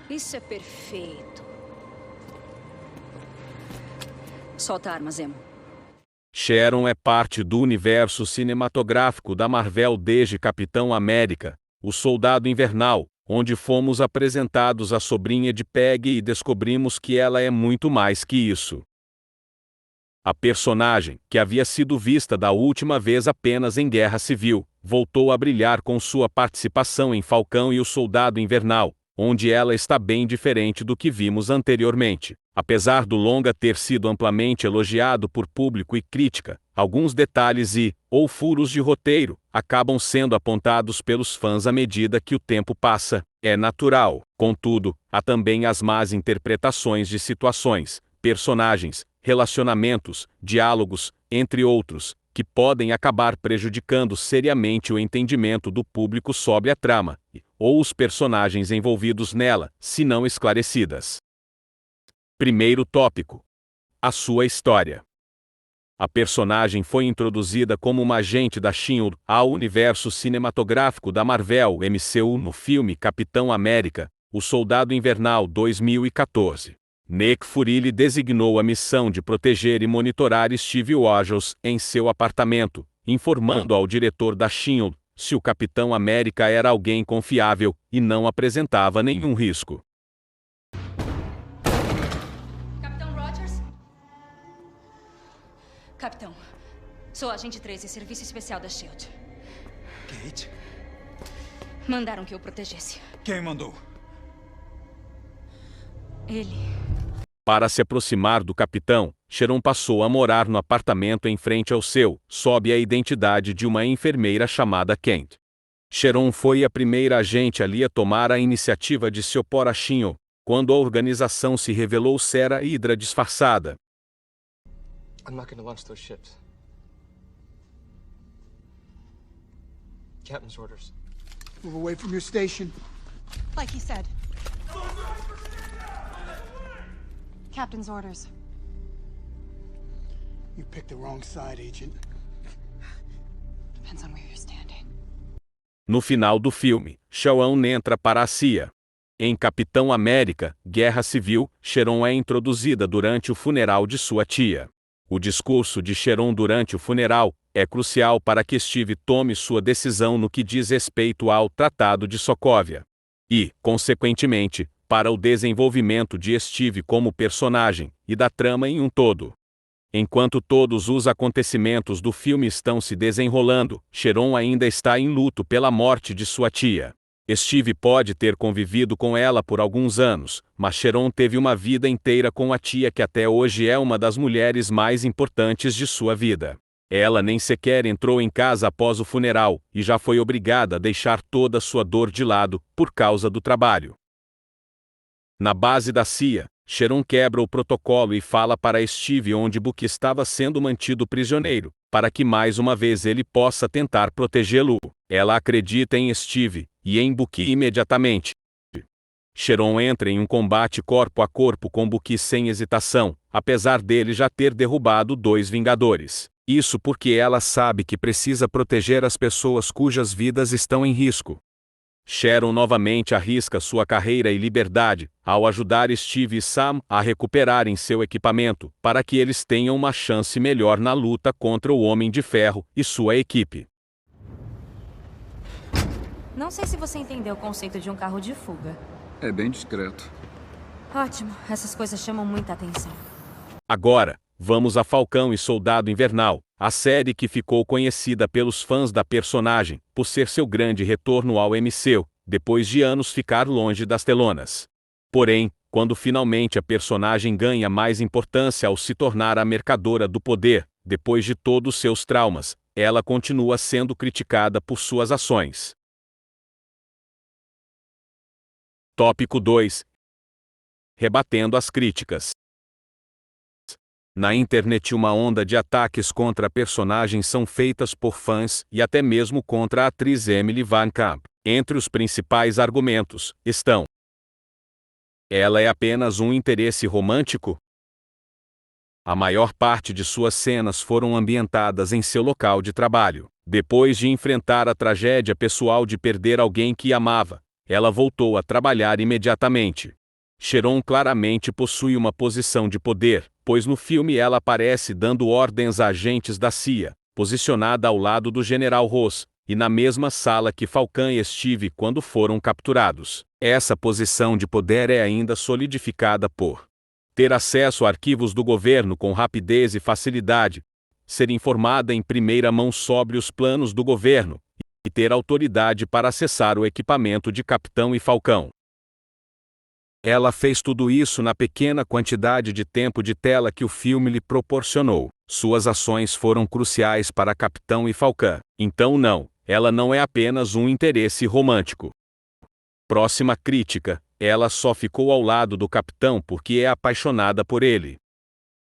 Isso é perfeito. Solta a arma, Zemo. Sharon é parte do universo cinematográfico da Marvel desde Capitão América, o Soldado Invernal, onde fomos apresentados à sobrinha de Peggy e descobrimos que ela é muito mais que isso. A personagem, que havia sido vista da última vez apenas em Guerra Civil, voltou a brilhar com sua participação em Falcão e o Soldado Invernal, onde ela está bem diferente do que vimos anteriormente. Apesar do longa ter sido amplamente elogiado por público e crítica, alguns detalhes ou furos de roteiro acabam sendo apontados pelos fãs à medida que o tempo passa. É natural. Contudo, há também as más interpretações de situações, personagens, relacionamentos, diálogos, entre outros, que podem acabar prejudicando seriamente o entendimento do público sobre a trama, ou os personagens envolvidos nela, se não esclarecidas. Primeiro tópico: a sua história. A personagem foi introduzida como uma agente da SHIELD ao universo cinematográfico da Marvel MCU no filme Capitão América, o Soldado Invernal 2014. Nick Fury designou a missão de proteger e monitorar Steve Rogers em seu apartamento, informando ao diretor da SHIELD se o Capitão América era alguém confiável e não apresentava nenhum risco. Capitão, sou agente 13, serviço especial da SHIELD. Kate? Mandaram que eu protegesse. Quem mandou? Ele. Para se aproximar do capitão, Sharon passou a morar no apartamento em frente ao seu, sob a identidade de uma enfermeira chamada Kent. Sharon foi a primeira agente ali a tomar a iniciativa de se opor a SHIELD, quando a organização se revelou ser a Hydra disfarçada. I'm not going to launch those ships. Captain's orders. Move away from your station. Like he said. Captain's orders. You picked the wrong side, Agent. Depends on where you're standing. No final do filme, Sharon entra para a CIA. Em Capitão América, Guerra Civil, Sharon é introduzida durante o funeral de sua tia. O discurso de Sharon durante o funeral é crucial para que Steve tome sua decisão no que diz respeito ao Tratado de Sokovia. E, consequentemente, para o desenvolvimento de Steve como personagem, e da trama em um todo. Enquanto todos os acontecimentos do filme estão se desenrolando, Sharon ainda está em luto pela morte de sua tia. Steve pode ter convivido com ela por alguns anos, mas Sharon teve uma vida inteira com a tia que até hoje é uma das mulheres mais importantes de sua vida. Ela nem sequer entrou em casa após o funeral, e já foi obrigada a deixar toda sua dor de lado, por causa do trabalho. Na base da CIA, Sharon quebra o protocolo e fala para Steve onde Bucky estava sendo mantido prisioneiro, para que mais uma vez ele possa tentar protegê-lo. Ela acredita em Steve, e em Bucky imediatamente. Sharon entra em um combate corpo a corpo com Bucky sem hesitação, apesar dele já ter derrubado 2 Vingadores. Isso porque ela sabe que precisa proteger as pessoas cujas vidas estão em risco. Sharon novamente arrisca sua carreira e liberdade, ao ajudar Steve e Sam a recuperarem seu equipamento, para que eles tenham uma chance melhor na luta contra o Homem de Ferro e sua equipe. Não sei se você entendeu o conceito de um carro de fuga. É bem discreto. Ótimo, essas coisas chamam muita atenção. Agora, vamos a Falcão e Soldado Invernal, a série que ficou conhecida pelos fãs da personagem, por ser seu grande retorno ao MCU, depois de anos ficar longe das telonas. Porém, quando finalmente a personagem ganha mais importância ao se tornar a mercadora do poder, depois de todos seus traumas, ela continua sendo criticada por suas ações. Tópico 2. Rebatendo as críticas. Na internet, uma onda de ataques contra a personagem são feitas por fãs e até mesmo contra a atriz Emily Van Camp. Entre os principais argumentos estão: ela é apenas um interesse romântico? A maior parte de suas cenas foram ambientadas em seu local de trabalho. Depois de enfrentar a tragédia pessoal de perder alguém que amava, ela voltou a trabalhar imediatamente. Sharon claramente possui uma posição de poder, pois no filme ela aparece dando ordens a agentes da CIA, posicionada ao lado do General Ross, e na mesma sala que Falcão e Steve quando foram capturados. Essa posição de poder é ainda solidificada por ter acesso a arquivos do governo com rapidez e facilidade, ser informada em primeira mão sobre os planos do governo, e ter autoridade para acessar o equipamento de Capitão e Falcão. Ela fez tudo isso na pequena quantidade de tempo de tela que o filme lhe proporcionou. Suas ações foram cruciais para Capitão e Falcão. Então não, ela não é apenas um interesse romântico. Próxima crítica, ela só ficou ao lado do Capitão porque é apaixonada por ele.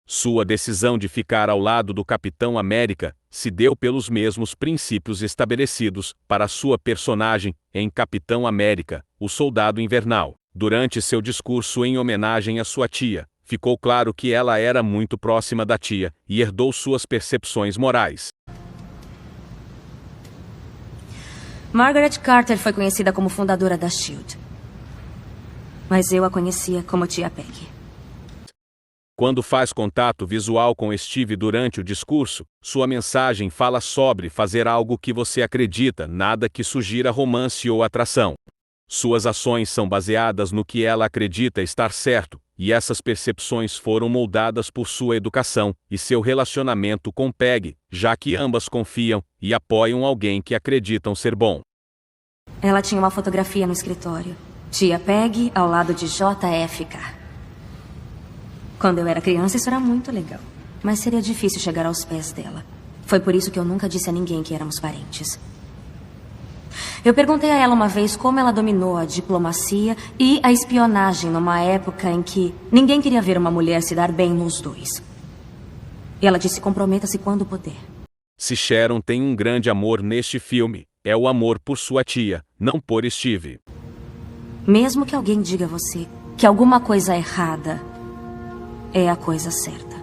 Sua decisão de ficar ao lado do Capitão América se deu pelos mesmos princípios estabelecidos para sua personagem em Capitão América, o Soldado Invernal. Durante seu discurso em homenagem à sua tia, ficou claro que ela era muito próxima da tia e herdou suas percepções morais. Margaret Carter foi conhecida como fundadora da SHIELD. Mas eu a conhecia como Tia Peggy. Quando faz contato visual com Steve durante o discurso, sua mensagem fala sobre fazer algo que você acredita, nada que sugira romance ou atração. Suas ações são baseadas no que ela acredita estar certo, e essas percepções foram moldadas por sua educação e seu relacionamento com Peggy, já que ambas confiam e apoiam alguém que acreditam ser bom. Ela tinha uma fotografia no escritório. Tia Peggy ao lado de JFK. Quando eu era criança, isso era muito legal. Mas seria difícil chegar aos pés dela. Foi por isso que eu nunca disse a ninguém que éramos parentes. Eu perguntei a ela uma vez como ela dominou a diplomacia e a espionagem numa época em que ninguém queria ver uma mulher se dar bem nos dois. E ela disse: comprometa-se quando puder. Se Sharon tem um grande amor neste filme, é o amor por sua tia, não por Steve. Mesmo que alguém diga a você que alguma coisa errada é a coisa certa.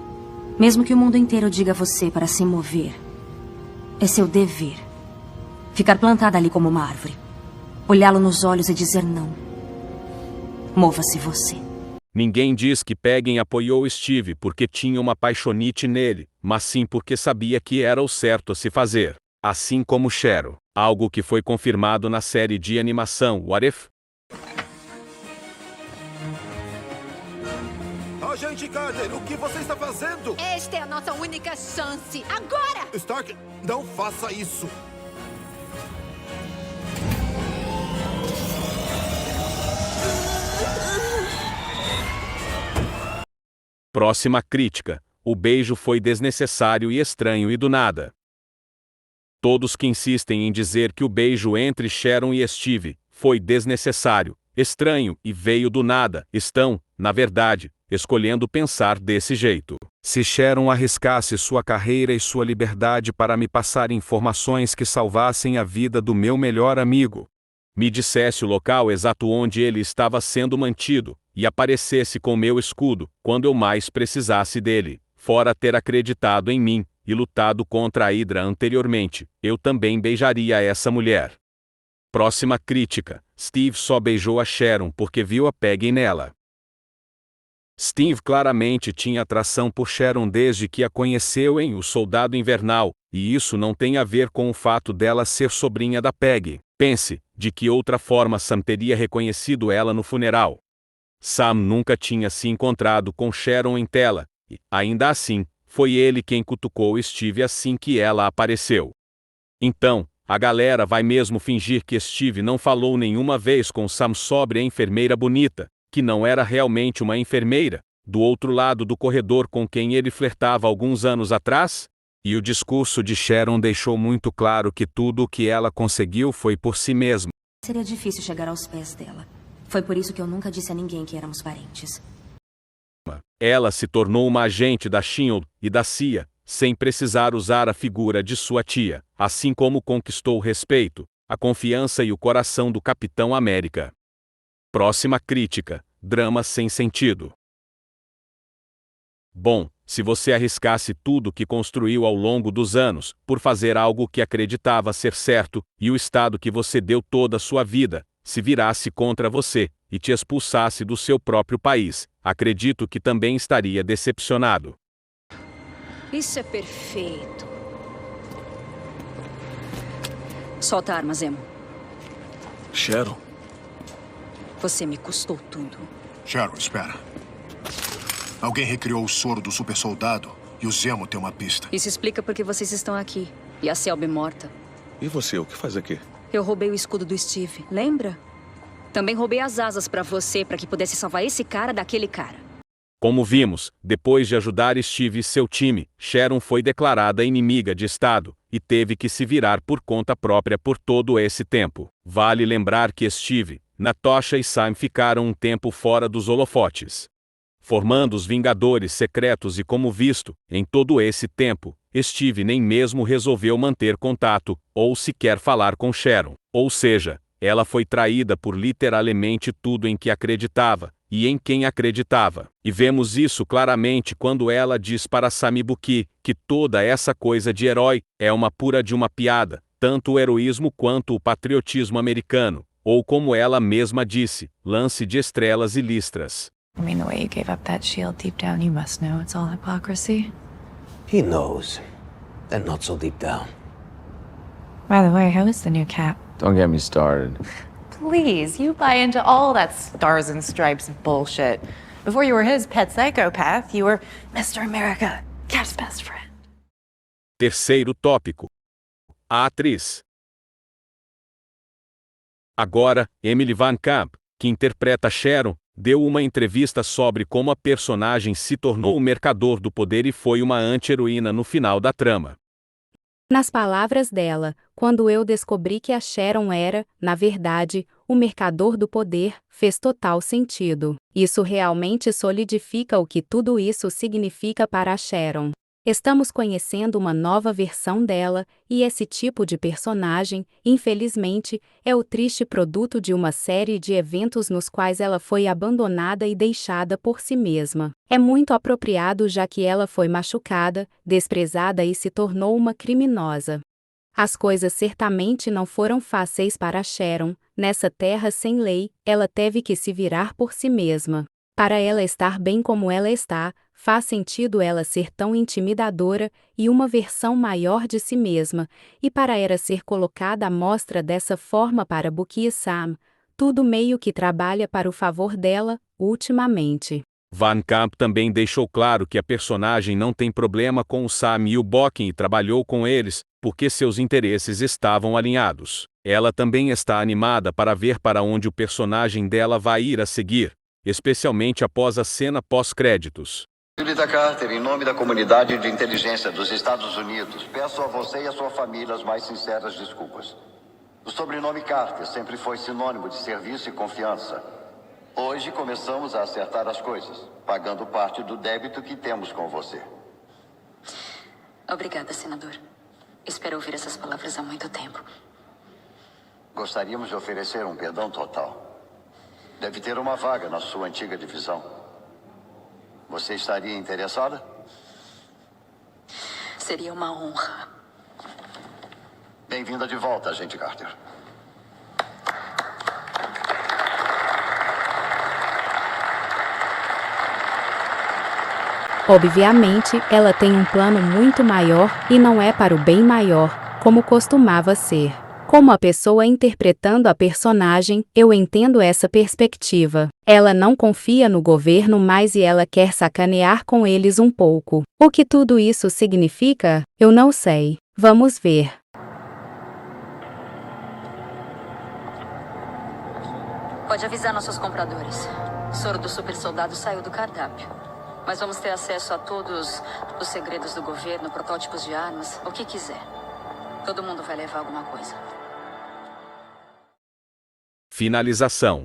Mesmo que o mundo inteiro diga a você para se mover, é seu dever. Ficar plantada ali como uma árvore. Olhá-lo nos olhos e dizer não. Mova-se você. Ninguém diz que Peggy apoiou Steve porque tinha uma paixonite nele, mas sim porque sabia que era o certo a se fazer. Assim como Sharon, algo que foi confirmado na série de animação What If? Agente Carter, o que você está fazendo? Esta é a nossa única chance. Agora! Stark, não faça isso. Próxima crítica. O beijo foi desnecessário e estranho e do nada. Todos que insistem em dizer que o beijo entre Sharon e Steve foi desnecessário, estranho e veio do nada, estão, na verdade, escolhendo pensar desse jeito. Se Sharon arriscasse sua carreira e sua liberdade para me passar informações que salvassem a vida do meu melhor amigo, me dissesse o local exato onde ele estava sendo mantido, e aparecesse com meu escudo, quando eu mais precisasse dele, fora ter acreditado em mim, e lutado contra a Hydra anteriormente, eu também beijaria essa mulher. Próxima crítica. Steve só beijou a Sharon porque viu a Peggy nela. Steve claramente tinha atração por Sharon desde que a conheceu em O Soldado Invernal, e isso não tem a ver com o fato dela ser sobrinha da Peggy. Pense, de que outra forma Sam teria reconhecido ela no funeral. Sam nunca tinha se encontrado com Sharon em tela, e, ainda assim, foi ele quem cutucou Steve assim que ela apareceu. Então, a galera vai mesmo fingir que Steve não falou nenhuma vez com Sam sobre a enfermeira bonita, que não era realmente uma enfermeira, do outro lado do corredor com quem ele flertava alguns anos atrás? E o discurso de Sharon deixou muito claro que tudo o que ela conseguiu foi por si mesma. Seria difícil chegar aos pés dela. Foi por isso que eu nunca disse a ninguém que éramos parentes. Ela se tornou uma agente da SHIELD e da CIA, sem precisar usar a figura de sua tia, assim como conquistou o respeito, a confiança e o coração do Capitão América. Próxima crítica. Drama sem sentido. Bom, se você arriscasse tudo que construiu ao longo dos anos, por fazer algo que acreditava ser certo, e o estado que você deu toda a sua vida, se virasse contra você e te expulsasse do seu próprio país, acredito que também estaria decepcionado. Isso é perfeito. Solta a arma, Zemo. Sharon? Você me custou tudo. Sharon, espera. Alguém recriou o soro do super soldado e o Zemo tem uma pista. Isso explica por que vocês estão aqui. E a Selby morta. E você, o que faz aqui? Eu roubei o escudo do Steve, lembra? Também roubei as asas pra você, pra que pudesse salvar esse cara daquele cara. Como vimos, depois de ajudar Steve e seu time, Sharon foi declarada inimiga de Estado e teve que se virar por conta própria por todo esse tempo. Vale lembrar que Steve, Natasha e Sam ficaram um tempo fora dos holofotes, formando os Vingadores Secretos e, como visto, em todo esse tempo, Steve nem mesmo resolveu manter contato ou sequer falar com Sharon. Ou seja, ela foi traída por literalmente tudo em que acreditava e em quem acreditava. E vemos isso claramente quando ela diz para Samibuki que toda essa coisa de herói é uma pura de uma piada, tanto o heroísmo quanto o patriotismo americano, ou como ela mesma disse, lance de estrelas e listras. I mean, the way you gave up that shield, deep down you must know it's all hypocrisy. He knows, and not so deep down. By the way, how is the new Cap? Don't get me started. Please, you buy into all that stars and stripes bullshit. Before you were his pet psychopath, you were Mr. America, Cap's best friend. Terceiro tópico. A atriz. Agora, Emily Van Camp, que interpreta Sharon, deu uma entrevista sobre como a personagem se tornou o mercador do poder e foi uma anti-heroína no final da trama. Nas palavras dela, quando eu descobri que a Sharon era, na verdade, o mercador do poder, fez total sentido. Isso realmente solidifica o que tudo isso significa para a Sharon. Estamos conhecendo uma nova versão dela, e esse tipo de personagem, infelizmente, é o triste produto de uma série de eventos nos quais ela foi abandonada e deixada por si mesma. É muito apropriado já que ela foi machucada, desprezada e se tornou uma criminosa. As coisas certamente não foram fáceis para Sharon. Nessa terra sem lei, ela teve que se virar por si mesma. Para ela estar bem como ela está, faz sentido ela ser tão intimidadora e uma versão maior de si mesma, e para ela ser colocada à mostra dessa forma para Bucky e Sam, tudo meio que trabalha para o favor dela, ultimamente. Van Camp também deixou claro que a personagem não tem problema com o Sam e o Bucky e trabalhou com eles, porque seus interesses estavam alinhados. Ela também está animada para ver para onde o personagem dela vai ir a seguir, especialmente após a cena pós-créditos. Julita Carter, em nome da comunidade de inteligência dos Estados Unidos, peço a você e a sua família as mais sinceras desculpas. O sobrenome Carter sempre foi sinônimo de serviço e confiança. Hoje começamos a acertar as coisas, pagando parte do débito que temos com você. Obrigada, senador. Espero ouvir essas palavras há muito tempo. Gostaríamos de oferecer um perdão total. Deve ter uma vaga na sua antiga divisão. Você estaria interessada? Seria uma honra. Bem-vinda de volta, agente Carter. Obviamente, ela tem um plano muito maior e não é para o bem maior, como costumava ser. Como a pessoa interpretando a personagem, eu entendo essa perspectiva. Ela não confia no governo mais e ela quer sacanear com eles um pouco. O que tudo isso significa? Eu não sei. Vamos ver. Pode avisar nossos compradores. O soro do super soldado saiu do cardápio. Mas vamos ter acesso a todos os segredos do governo, protótipos de armas, o que quiser. Todo mundo vai levar alguma coisa. Finalização.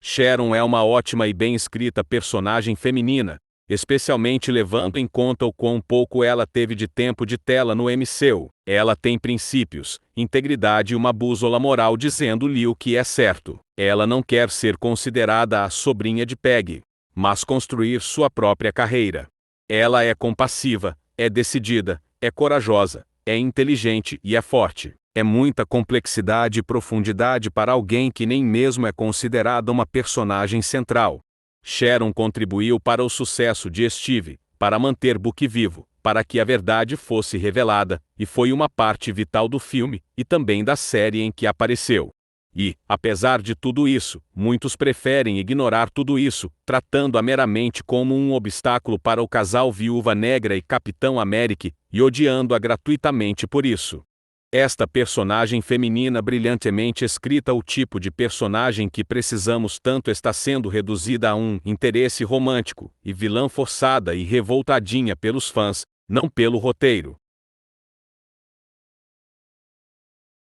Sharon é uma ótima e bem escrita personagem feminina, especialmente levando em conta o quão pouco ela teve de tempo de tela no MCU. Ela tem princípios, integridade e uma bússola moral dizendo-lhe o que é certo. Ela não quer ser considerada a sobrinha de Peggy, mas construir sua própria carreira. Ela é compassiva, é decidida, é corajosa, é inteligente e é forte. É muita complexidade e profundidade para alguém que nem mesmo é considerada uma personagem central. Sharon contribuiu para o sucesso de Steve, para manter Buck vivo, para que a verdade fosse revelada, e foi uma parte vital do filme, e também da série em que apareceu. E, apesar de tudo isso, muitos preferem ignorar tudo isso, tratando-a meramente como um obstáculo para o casal Viúva Negra e Capitão América, e odiando-a gratuitamente por isso. Esta personagem feminina brilhantemente escrita, o tipo de personagem que precisamos tanto, está sendo reduzida a um interesse romântico, e vilã forçada e revoltadinha pelos fãs, não pelo roteiro.